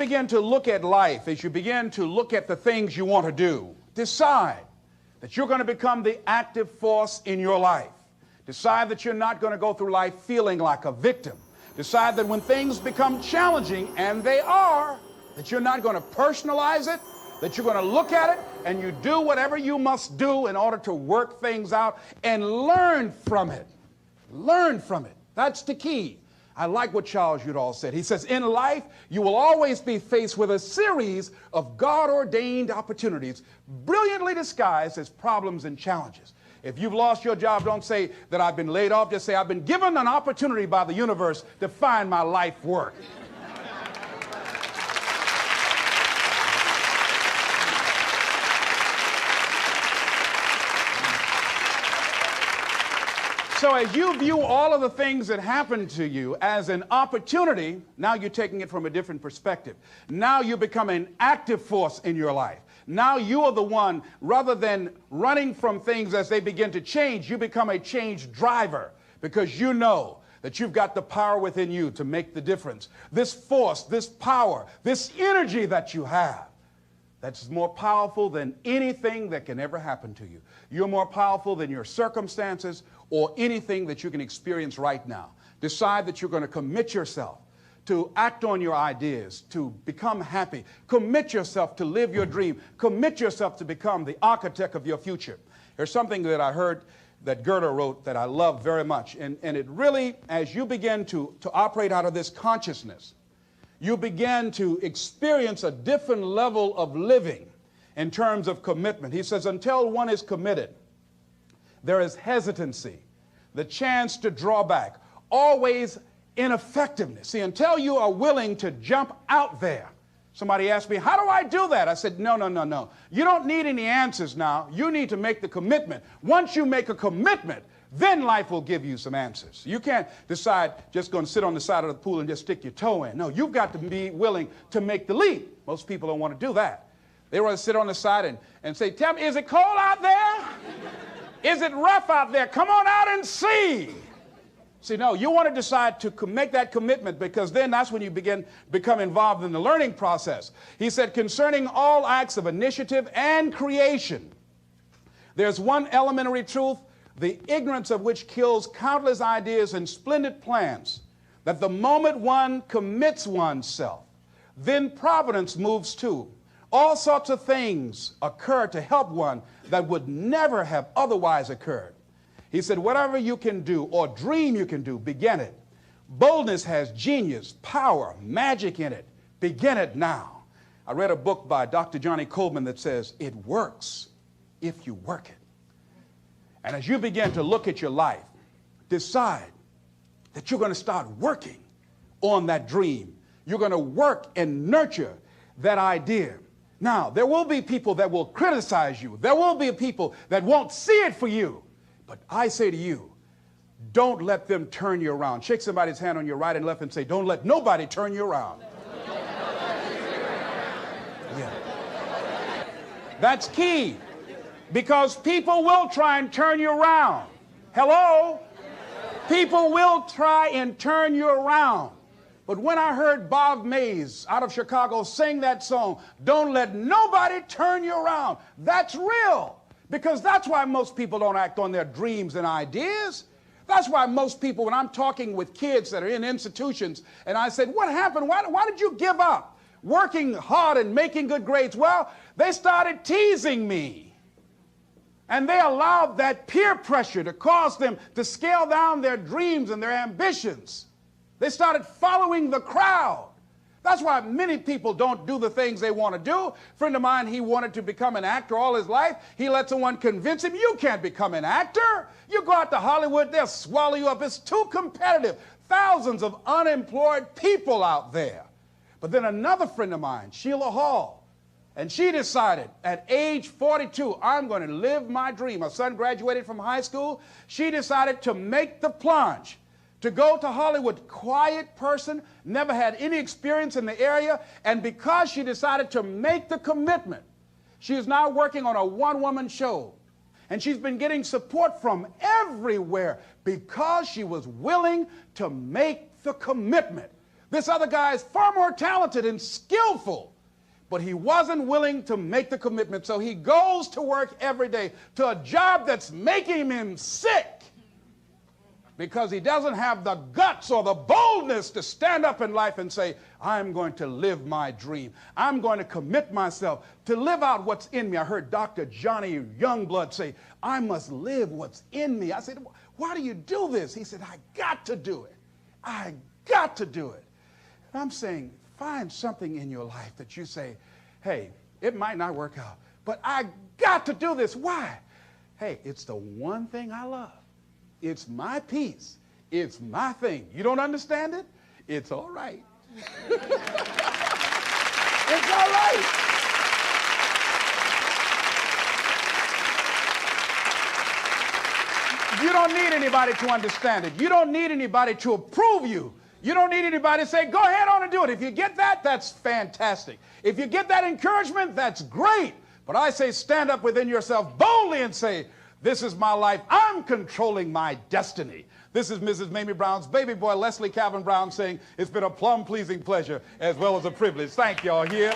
begin to look at life, as you begin to look at the things you want to do, decide that you're going to become the active force in your life. Decide that you're not going to go through life feeling like a victim. Decide that when things become challenging, and they are, that you're not going to personalize it, that you're going to look at it and you do whatever you must do in order to work things out and learn from it. Learn from it. That's the key. I like what Charles Udall said. He says, in life, you will always be faced with a series of God-ordained opportunities, brilliantly disguised as problems and challenges. If you've lost your job, don't say that I've been laid off. Just say, I've been given an opportunity by the universe to find my life work. So as you view all of the things that happen to you as an opportunity, now you're taking it from a different perspective. Now you become an active force in your life. Now you are the one, rather than running from things as they begin to change, you become a change driver because you know that you've got the power within you to make the difference. This force, this power, this energy that you have, that's more powerful than anything that can ever happen to you. You're more powerful than your circumstances or anything that you can experience right now. Decide that you're going to commit yourself to act on your ideas, to become happy. Commit yourself to live your dream. Commit yourself to become the architect of your future. There's something that I heard that Goethe wrote that I love very much. And it really, as you begin to operate out of this consciousness, you begin to experience a different level of living in terms of commitment. He says, until one is committed, there is hesitancy, the chance to draw back, always ineffectiveness. See, until you are willing to jump out there. Somebody asked me, how do I do that? I said, no. You don't need any answers now. You need to make the commitment. Once you make a commitment, then life will give you some answers. You can't decide just going to sit on the side of the pool and just stick your toe in. No, you've got to be willing to make the leap. Most people don't want to do that. They want to sit on the side and say, tell me, is it cold out there? Is it rough out there? Come on out and see. See, no, you want to decide to make that commitment, because then that's when you become involved in the learning process. He said, concerning all acts of initiative and creation, there's one elementary truth, the ignorance of which kills countless ideas and splendid plans, that the moment one commits oneself, then providence moves too. All sorts of things occur to help one that would never have otherwise occurred. He said, whatever you can do or dream you can do, begin it. Boldness has genius, power, magic in it. Begin it now. I read a book by Dr. Johnny Coleman that says, it works if you work it. And as you begin to look at your life, decide that you're going to start working on that dream. You're going to work and nurture that idea. Now, there will be people that will criticize you. There will be people that won't see it for you. But I say to you, don't let them turn you around. Shake somebody's hand on your right and left and say, don't let nobody turn you around. Yeah. That's key. Because people will try and turn you around. Hello? People will try and turn you around. But when I heard Bob Mays out of Chicago sing that song, don't let nobody turn you around, that's real. Because that's why most people don't act on their dreams and ideas. That's why most people, when I'm talking with kids that are in institutions, and I said, what happened? Why did you give up working hard and making good grades? Well, they started teasing me. And they allowed that peer pressure to cause them to scale down their dreams and their ambitions. They started following the crowd. That's why many people don't do the things they want to do. A friend of mine, he wanted to become an actor all his life. He let someone convince him, you can't become an actor. You go out to Hollywood, they'll swallow you up. It's too competitive. Thousands of unemployed people out there. But then another friend of mine, Sheila Hall, and she decided at age 42, I'm going to live my dream. Her son graduated from high school. She decided to make the plunge, to go to Hollywood. Quiet person, never had any experience in the area, and because she decided to make the commitment, she is now working on a one-woman show, and she's been getting support from everywhere because she was willing to make the commitment. This other guy is far more talented and skillful, but he wasn't willing to make the commitment. So he goes to work every day to a job that's making him sick because he doesn't have the guts or the boldness to stand up in life and say, I'm going to live my dream. I'm going to commit myself to live out what's in me. I heard Dr. Johnny Youngblood say, I must live what's in me. I said, why do you do this? He said, I got to do it. I got to do it. And I'm saying, find something in your life that you say, hey, it might not work out, but I got to do this. Why? Hey, it's the one thing I love. It's my piece. It's my thing. You don't understand it? It's all right. It's all right. You don't need anybody to understand it. You don't need anybody to approve you. You don't need anybody to say, go ahead on and do it. If you get that, that's fantastic. If you get that encouragement, that's great. But I say stand up within yourself boldly and say, this is my life. I'm controlling my destiny. This is Mrs. Mamie Brown's baby boy, Leslie Calvin Brown, saying it's been a plum-pleasing pleasure as well as a privilege. Thank y'all here.